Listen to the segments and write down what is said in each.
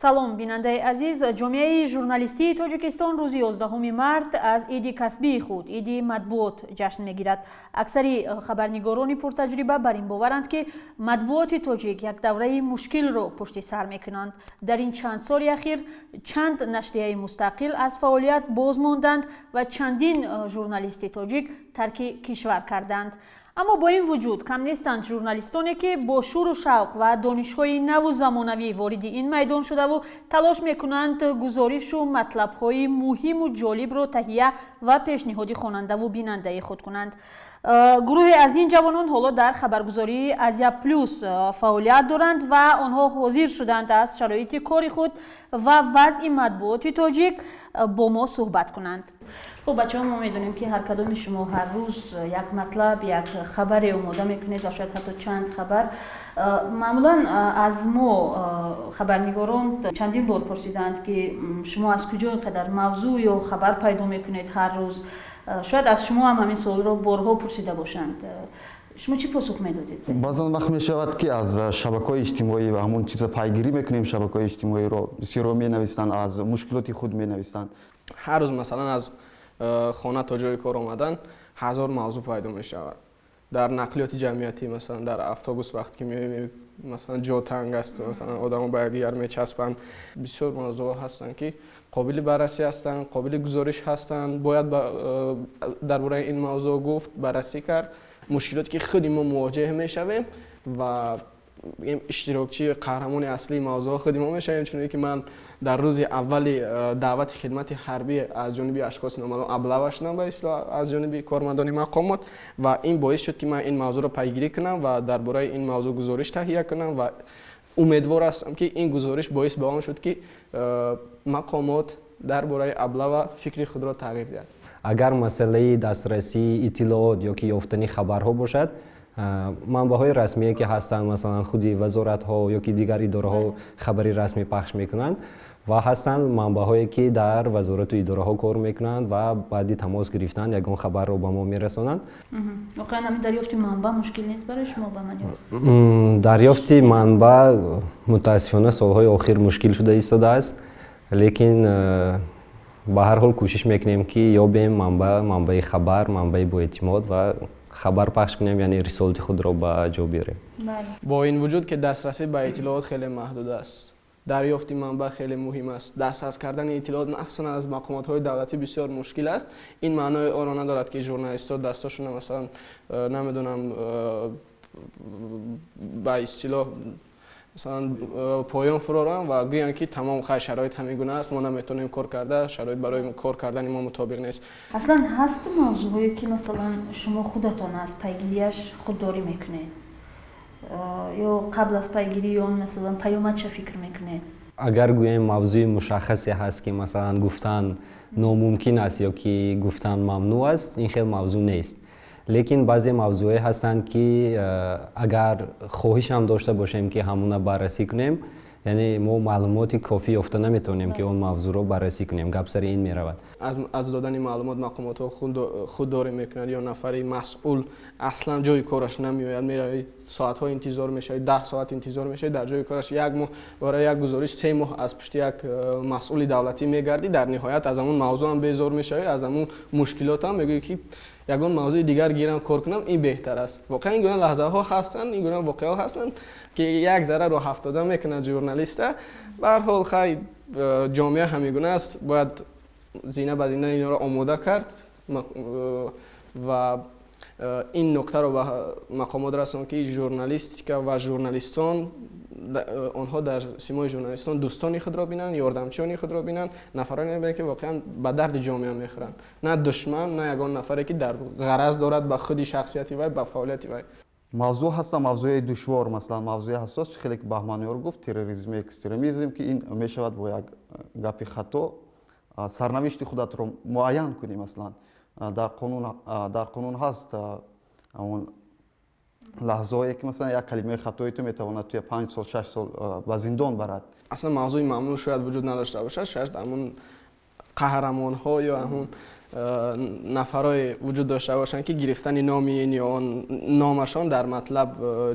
салом бинандаи азиз, ҷомеаи журналистии тоҷикистон рӯзи 11 март аз иди касбии худ, иди матбуот ҷашн мегирад. аксари хабарнигорони пуртаҷриба бар ин боваранд ки матбуоти тоҷик як давраи мушкилро пушти сар мекунанд. дар ин чанд соли ахир чанд нашрияи мустақил аз фаъолият боз монданд ва чандин журналисти тоҷик тарки кишвар карданд. аммо бо ин вуҷуд кам нестанд журналистоне ки бо шӯру шавқ ва донишҳои наву замонавӣ вориди ин майдон шудаву талош мекунанд гузоришу матлабҳои муҳиму ҷолибро таҳия ва пешниҳоди хонандаву бинандаи худ кунанд. гурӯҳе аз ин ҷавонон ҳоло дар хабаргузории Азия Плюс фаъолият доранд ва онҳо ҳозир шуданд аз шароити кори худ ва вазъи матбуоти тоҷик бо мо суҳбат кунанд. خب بچه ها ما میدونیم که هر کدوم شما هر روز یک مطلب یک خبری آماده میکنید و شاید حتی چند خبر. معمولا از ما خبرنگاران چندین بار پرسیدند که شما از کجا اینقدر موضوع یا خبر پیدا میکنید هر روز. شاید از شما هم همین سوال رو بارها پرسیده باشند. شما چی پاسخ میدادید؟ بعضن وقت میشود که از شبکه‌های اجتماعی و همون چیزا پیگیری میکنیم. شبکه‌های اجتماعی رو بسیار مینویسند، از مشکلات خود مینویسند. هر روز مثلا از خانه تا جای کار آمدن هزار موضوع پیدا می شود. در نقلیات جمعیتی مثلا در اتوبوس وقتی که می‌بینید مثلا جا تنگ است، مثلا آدم‌ها به دیگر میچسبند، بسیار موضوع هستند که قابل بررسی هستند، قابل گزارش هستند. باید درباره این موضوع گفت، بررسی کرد، مشکلاتی که خود ما مواجه میشویم و اشتراکچی قهرمان اصلی موضوع خود ما میشیم. چون که من در روز اولی دعوت خدمت حربی از جانب اشخاص نامعلوم ابلاغ شدم به اصطلاح از جانب کارمندان مقامات و این باعث شد که من این موضوع را پیگیری کنم و درباره این موضوع گزارش تهیه کنم و امیدوار هستم که این گزارش باعث به آن شد که مقامات درباره ابلاغ فکر خود را تغییر دهند. اگر مسئله دسترسی اطلاعات یا که یافتنی خبرها باشد، منبع‌های رسمی که هستند مثلا خودی وزارت‌ها یا که دیگر اداره‌ها خبری رسمی پخش می‌کنند و هستند منبع‌هایی که در وزارت و اداره‌ها کار می‌کنند و بعد تماس گرفتن یگان خبر رو به ما می‌رسانند. واقعا همین دریافت منبع مشکل نیست برای شما به من؟ دریافت منبع متأسفانه سال‌های اخیر مشکل شده ایستاده است، لیکن به هر حال کوشش می‌کنیم که یابیم منبع خبر، منبع با اعتماد و خبر پخش کنیم، یعنی رسالت خود را به جا بیاریم. با این وجود که دسترسی به اطلاعات خیلی محدود است، دریافت منبع خیلی مهم است. دسترس کردن اطلاعات مخصوصا از مقامات دولتی بسیار مشکل است. این معنای آن ندارد که ژورنالیست‌ها دستاشون مثلا نمیدونم به اصطلاح مثلا پایان فرارن و گویان که تمام شرایط همین گونه است، ما نمیتونیم کار کرده، شرایط برای کار کردن ما مطابق نیست. اصلا هست موضوعی که مثلا شما خودتان از پیگیریش خودداری میکنید یا قبل از پیگیری اون مثلا پیامد چه فکر میکنید؟ اگر گوییم موضوع مشخصی هست که مثلا گفتن ناممکن است یا که گفتن ممنوع است، این خیلی موضوع نیست. لیکن بعضی موضوعی هستند که اگر خواهش هم داشته باشیم که همون بررسی کنیم، یعنی ما معلوماتی کافی یافته نمیتونیم که اون موضوع رو بررسی کنیم. گپ سر این میرود. از دادن معلومات مقامات ها خودداری میکنند یا نفری مسئول اصلا جای کارش نمیآید، میره ساعت ها انتظار میشه، 10 ساعت انتظار میشه در جای کارش، یک ماه برای یک گزارش 3 ماه از پشت یک مسئول دولتی میگردی، در نهایت از همون موضوع هم بیزار میشه، از همون مشکلات هم میگه که یگان موضوع دیگر گیرم کار کنم این بهتر است. واقعا این گونه لحظه ها هستند، این گونه واقعا هستند که یک ذره رو افتاده میکنه ژورنالیست. به هر حال خیلی جامعه همین گونه است، باید زینه به زینه اینا رو آماده کرد و این نکته رو به مقامات رسوند که ژورنالیستیک و ژورنالیستان آنها در سیمای ژورنالیستان دوستانی خود را بینند، یاردمچیانی خود را بینند، نفرانی بینند که واقعا به درد جامعه میخورند، نه دشمن، نه یگان نفری که در غرض دارد به خودی شخصیتی و به فعالیتی وی. موضوع هست موضوع دشوار، مثلا موضوع حساس خیلی که بهمانیار گفت تروریسم، اکستریمیسم که این میشود با یک گپ خطا سرنوشت خودت رو معین کنی. مثلا در قانون هست اون لحظه‌ای که مثلا یک کلمه خطایی تو میتواند توی 5 سال 6 سال به زندان برد. اصلا موضوع ممنوع شاید وجود نداشته باشه، شاید همون قهرمان ها یا همون نفرای وجود داشته باشند که گرفتن نام این یا آن نامشان در مطلب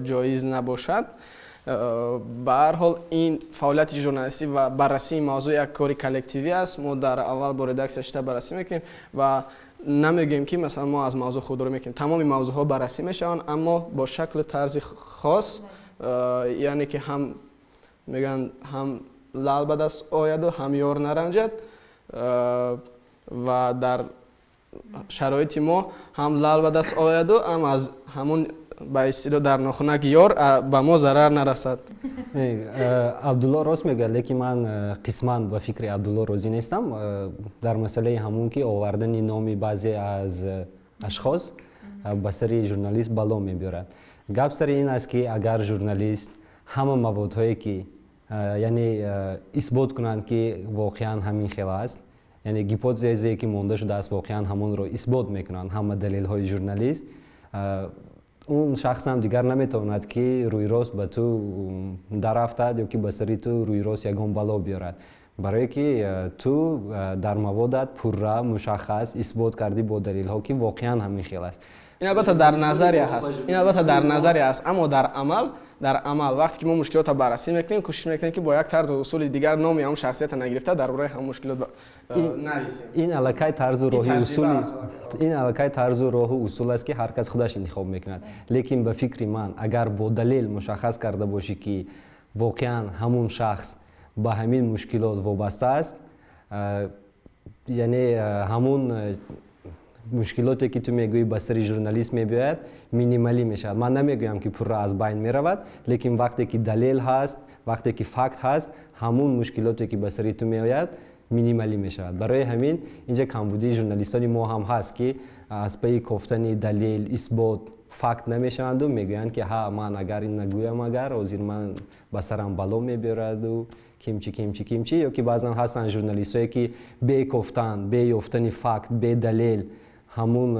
جایز نباشد. به هر حال این فعالیت ژورنالیستی و بررسی موضوع یک کاری کلکتیوی است. ما در اول با ردکسیون بررسی میکنیم و نمیگیم که مثلا ما از موضوع خود رو میکنیم. تمام موضوع ها بررسی میشن اما با شکل طرز خاص، یعنی که هم میگن هم لال به دست آید و هم یار نرنجد، و در شرایط ما هم لال به دست آید و هم از همون به اصطلاح در ناخنک یار به ما ضرر نرسد. عبدالله راست میگه، لیکن من قسما به فکر عبدالله راضی نیستم در مسئله همون که آوردن نام بعضی از اشخاص به سر ژورنالیست بلا میبرد. گپ سر این است که اگر ژورنالیست همه موادهایی که یعنی اثبات کنند که واقعا همین خیلی است، یعنی هیپوتزی که مونده شده است واقعا همون رو اثبات میکنند همه دلیل های ژورنالیست، اون شخص هم دیگر نمیتواند که روی راست به تو درافتد یا که به سری تو روی راست یگان بلا بیارد، برای که تو در موادت پرره مشخص اثبات کردی با دلیل ها که واقعا همین خیلی است. این البته در نظریه هست، اما در عمل وقتی که ما مشکلات را بررسی میکنیم کوشش میکنیم که با یک طرز و اصول دیگر نام هم شخصیت نگرفته درباره هم مشکلات نویسیم. این علاقه طرز و راه و اصول است که هر کس خودش انتخاب میکند، لیکن به فکر من اگر با دلیل مشخص کرده باشی که واقعا همون شخص با همین مشکلات وابسته است، یعنی همون مشکلاتی که تو میگویی به سر ژورنالیست میباید مینیمالی میشود. من نمیگویم که پورا از بین میرود، لیکن وقتی که دلیل هست، وقتی که فکت هست، همون مشکلاتی که به سر تو میآید مینیمالی میشود. برای همین اینجا کمبودی ژورنالیستانی ما هم هست که از پی گفتن دلیل، اثبات، فکت نمیشوند و میگویند که ها من اگر این نگویم اگر وزیر من به سرم بلا میبرد و کیمچی، یا که بعضا هستن ژورنالیستایی که بی گفتن، بی یافتن فکت، بی دلیل همون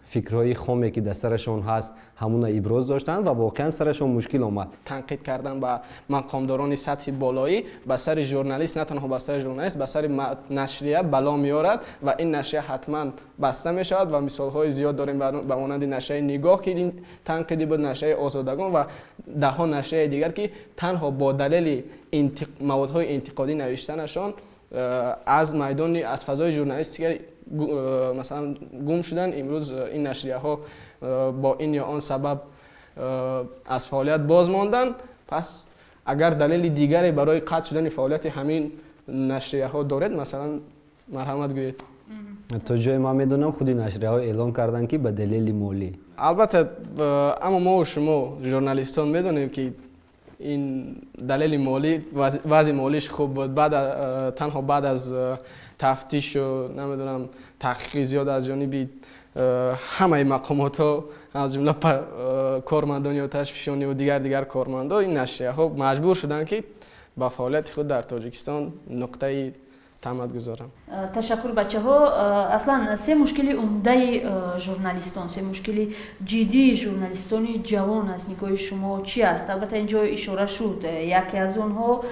فکرهای خامی که در سرشون هست همون ابراز داشتن و واقعا سرشون مشکل آمد. تنقید کردن به مقامداران سطح بالایی به سر ژورنالیست، نه تنها به سر ژورنالیست، به سر نشریه بلا میارد و این نشریه حتما بسته می شود و مثال های زیاد داریم به مانند نشریه نگاه که این تنقیدی بود، نشریه آزادگان و ده ها نشریه دیگر که تنها با دلیل موادهای انتقادی نوشتنشان از میدان، از فضای ژورنالیستیک مثلا گم شدن. امروز این نشریه ها با این یا آن سبب از فعالیت باز ماندن. پس اگر دلیل دیگری برای قطع شدن فعالیت همین نشریه ها دارید مثلا مرحمت گویید. تا جای ما میدونم خودی نشریه ها اعلام کردن که به دلیل مالی. البته اما ما و شما ژورنالیستان میدونیم که این دلیل مالی، وضع مالیش خوب بود، تنها بعد از تفتیش و نمیدونم تحقیق زیاد از جانب همه مقامات ها از جمله کارمندان و تشویشانی و دیگر کارمندان این نشریه ها مجبور شدن که با فعالیت خود در تاجیکستان نقطه تمد گذارم. تشکر بچه ها. اصلا سه مشکلی عمده ژورنالیستان، سه مشکلی جدی ژورنالیستانی جوان از نگاه شما چی است؟ البته اینجا اشاره شد یکی از اونها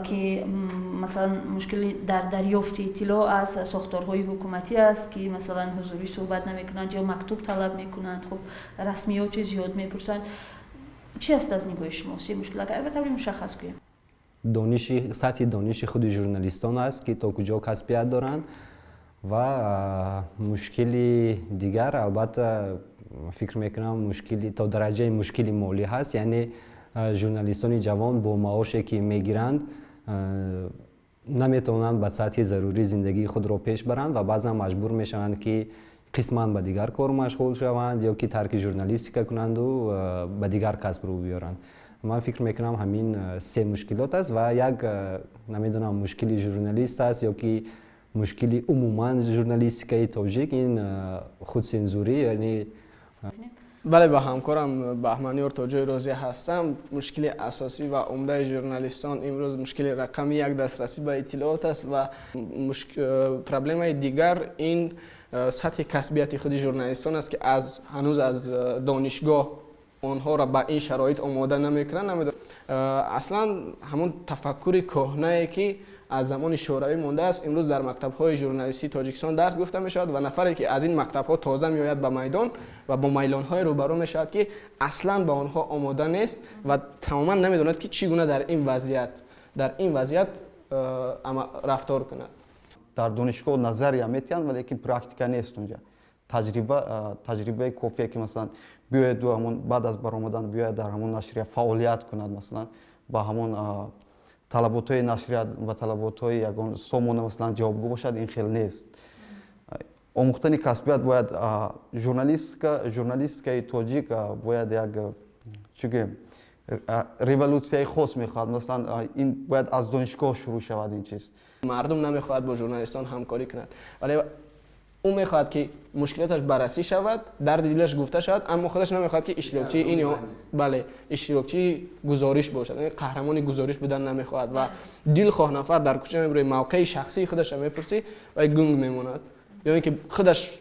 که مثلا مشکلی در دریافت اطلاع از ساختارهای حکومتی است که مثلا حضوری صحبت نمیکنند یا مکتوب طلب میکنند، خب رسمیات زیاد میپرسند. چی است از نگاه شما سه مشکل؟ اگر به طور مشخص کنیم. سطح دانش خود ژورنالیستان است که تا کجا کسبیت دارند و مشکلی دیگر البته فکر میکنم مشکلی تا درجه مشکلی مالی هست، یعنی ژورنالیستان جوان با معاشی که میگیرند نمیتونند به سطح ضروری زندگی خود را پیش برند و بعضا مجبور میشوند که قسما به دیگر کار مشغول شوند یا که ترک ژورنالیستیک کنند و به دیگر کسب رو بیارند. من فکر میکنم همین سه مشکلات است و یک نمیدونم مشکلی ژورنالیست است یا که مشکلی عموما ژورنالیستیک تاجیک، این خودسنزوری، یعنی بله با همکارم بهمنیار تاجای رازی هستم. مشکل اساسی و عمده ژورنالیستان امروز مشکل رقمی یک دسترسی به اطلاعات است و پرابلم دیگر این سطح کسبیت خود ژورنالیستان است که هنوز از دانشگاه آنها را به این شرایط آماده نمیکنن. نمیدونم اصلا همون تفکر کهنه‌ای که از زمان شوروی مونده است امروز در مکتب‌های ژورنالیستی تاجیکستان درس گفته میشود و نفری که از این مکتب‌ها تازه میآید به میدان و با میلان‌های روبرو میشود که اصلا به آنها آماده نیست و تماما نمیداند که چگونه در این وضعیت رفتار کند. در دانشگاه نظریه میتیان ولی لیکن پرکتیکا نیست اونجا. تجربه کافیه که مثلا بیاید بعد از برآمدن بیاید در همون نشریه فعالیت کند، مثلا با همون طلبات‌های نشریه و طلبات‌های یگان سامانه مثلا جوابگو باشد، این خیلی نیست. آموختن کسبیت باید ژورنالیستیکای تاجیک باید یک چیگه ریولوسیای خاص میخواد، مثلا این باید از دانشگاه شروع شود. این چیز مردم نمیخواد با ژورنالیستان همکاری کند ولی او میخواد که مشکلاتش بررسی شود، درد دلش گفته شود، اما خودش نمیخواد که اشتراکچی این اشتراکچی گزارش باشد، یعنی قهرمان گزارش بودن نمیخواد و دلخواه نفر در کوچه میبره موقع شخصی خودش میپرسی و گنگ میماند، یا اینکه خودش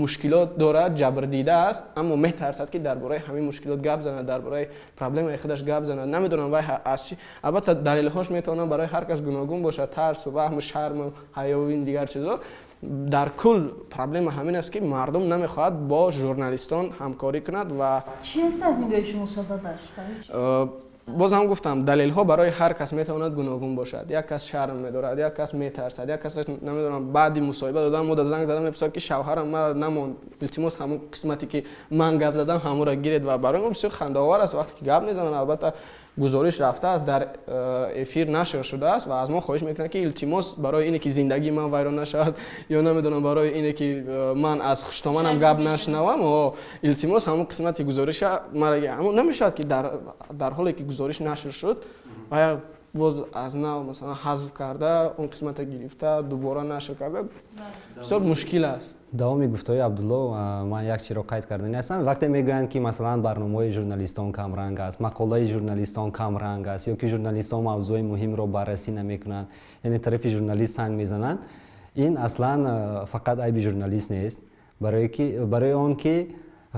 مشکلات دارد، جبر دیده است اما میترسد که درباره همین مشکلات گپ زند، درباره پرابلم خودش گپ زند. نمیدونم وای از چی. البته دلیل‌هاش میتونه برای هر کس گوناگون باشه، ترس و وهم و شرم و حیا و این دیگر چیزا. در کل پرابلم همین است که مردم نمیخواد با ژورنالیستان همکاری کند و چی است از نگاه شما سببش؟ باز هم گفتم دلیل ها برای هر کس میتواند گوناگون باشد. یک کس شرم میدارد، یک کس میترسد، یک کس نمیدونم بعدی مصاحبه دادم مود زنگ زدم میپرسد که شوهرم مرا نموند، التماس همون قسمتی که من گپ زدم همون را گیرید و برای من بسیار خنده آور است وقتی که گپ میزنن. البته گزارش رفته است، در افیر نشر شده است و از ما خواهش میکنن که التماس برای اینه که زندگی من ویران نشود یا نمیدونم برای اینه که من از خوشتامنم گپ نشنوم و التماس همون قسمت گزارش مرا همون نمیشد که در حالی که گزارش نشر شد و باز از نو مثلا حذف کرده اون قسمت گرفته دوباره نشر کرده بسیار مشکل است. دوامی گفتهای عبدالله من یک چیز را قید کردنی هستم. وقتی میگویند که مثلا برنامه ژورنالیستان کم رنگ است، مقاله ژورنالیستان کم رنگ است یا که ژورنالیستان موضوع مهم را بررسی نمیکنند، یعنی طرف ژورنالیست سنگ میزنند، این اصلا فقط عیب ژورنالیست نیست، برای آن که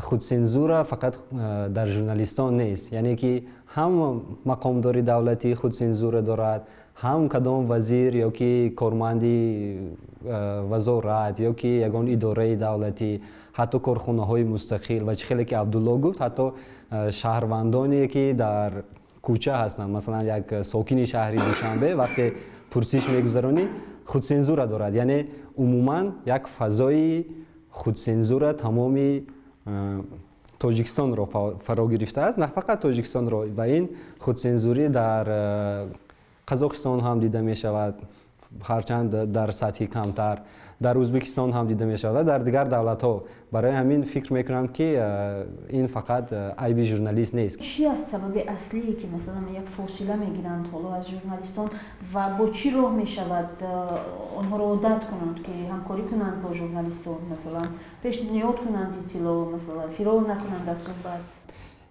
خودسنزور فقط در ژورنالیستان نیست، یعنی که هم مقامداری دولتی خودسنزور دارد، هم کدام وزیر یا که کارمندی وزارت یا که یگان اداره دولتی، حتی کارخانه‌های مستقل و چه خیلی که عبدالله گفت حتی شهروندانی که در کوچه هستند، مثلا یک ساکن شهری دوشنبه وقتی پرسش میگذرانی خودسنزور دارد، یعنی عموما یک فضای خودسنزور تمامی تاجیکستان را فرا گرفته است، نه فقط تاجیکستان را، و این خودسنزوری در قزاقستان هم دیده می شود، هرچند در سطحی کمتر، در ازبکستان هم دیده می شود، در دیگر دولت ها. برای همین فکر می کنم که این فقط عیب ژورنالیست نیست. چی است سبب اصلی که مثلا یک فاصله می گیرند حالا از ژورنالیستان و با چی راه می شود آنها را عادت کنند که همکاری کنند با ژورنالیستان، مثلا پیشنهاد کنند اطلاع، مثلا فرار نکنند از صحبت؟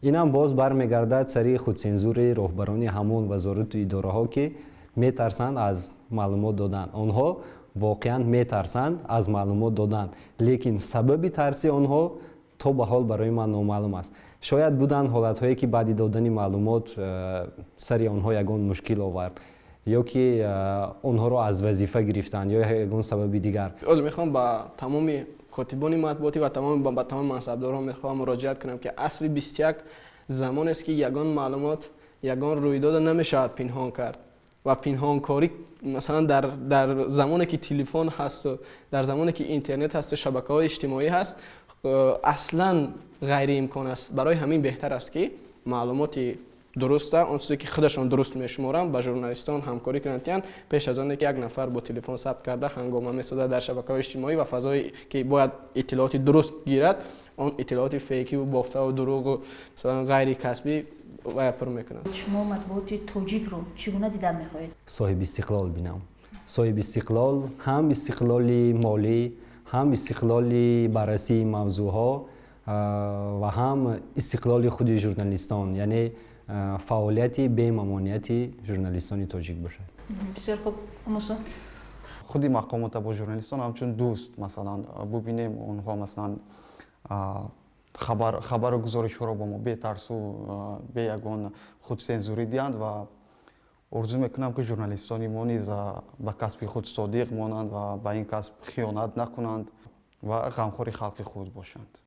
این هم باز برمیگردد سری خودسنزور رهبران همون وزارت و اداره ها که میترسند از معلومات دادن. آنها واقعا میترسند از معلومات دادن، لیکن سبب ترس آنها تا به حال برای من نامعلوم است. شاید بودن حالت هایی که بعد دادن معلومات سری آنها یگان مشکل آورد یا که آنها را از وظیفه گرفتن یا یگان سبب دیگر. میخوام با تمام کاتبان مطبوعاتی و با تمام منصبداران میخوام مراجعت کنم که اصل 21 زمان است که یگان معلومات، یگان رویداد نمیشود پنهان کرد و پنهانکاری مثلا در زمانی که تلفن هست، در زمانی که اینترنت هست، شبکه‌های اجتماعی هست، اصلا غیر امکان است. برای همین بهتر است که معلوماتی درسته، اون چیزی که خودشون درست میشمارن با ژورنالیستان همکاری کنند، پیش از آن که یک نفر با تلفن ثبت کرده هنگامه میسازد در شبکه‌های اجتماعی و فضایی که باید اطلاعاتی درست گیرد، اون اطلاعات فیکی و بافته و دروغ و مثلا غیر کسبی وایپر میکنند. شما مطبوعات تاجیک رو چگونه دیدن میخواهید؟ صاحب استقلال بینم. صاحب استقلال، هم استقلال مالی، هم استقلال بررسی موضوعها و هم استقلال خود ژورنالیستان، یعنی فعالیتی به ممانعتی ژورنالیستان تاجیک باشد. بسیار خوب. موسی خودی مقامات با ژورنالیستان همچون دوست مثلا ببینیم اونها مثلا хабару гузоришҳоро ба мо бетарсу бе ягон худсензурӣ диҳанд ва орзу мекунам ки журналистони мо низ ба касби худ содиқ монанд ва ба ин касб хиёнат накунанд ва ғамхори халқи худ бошанд.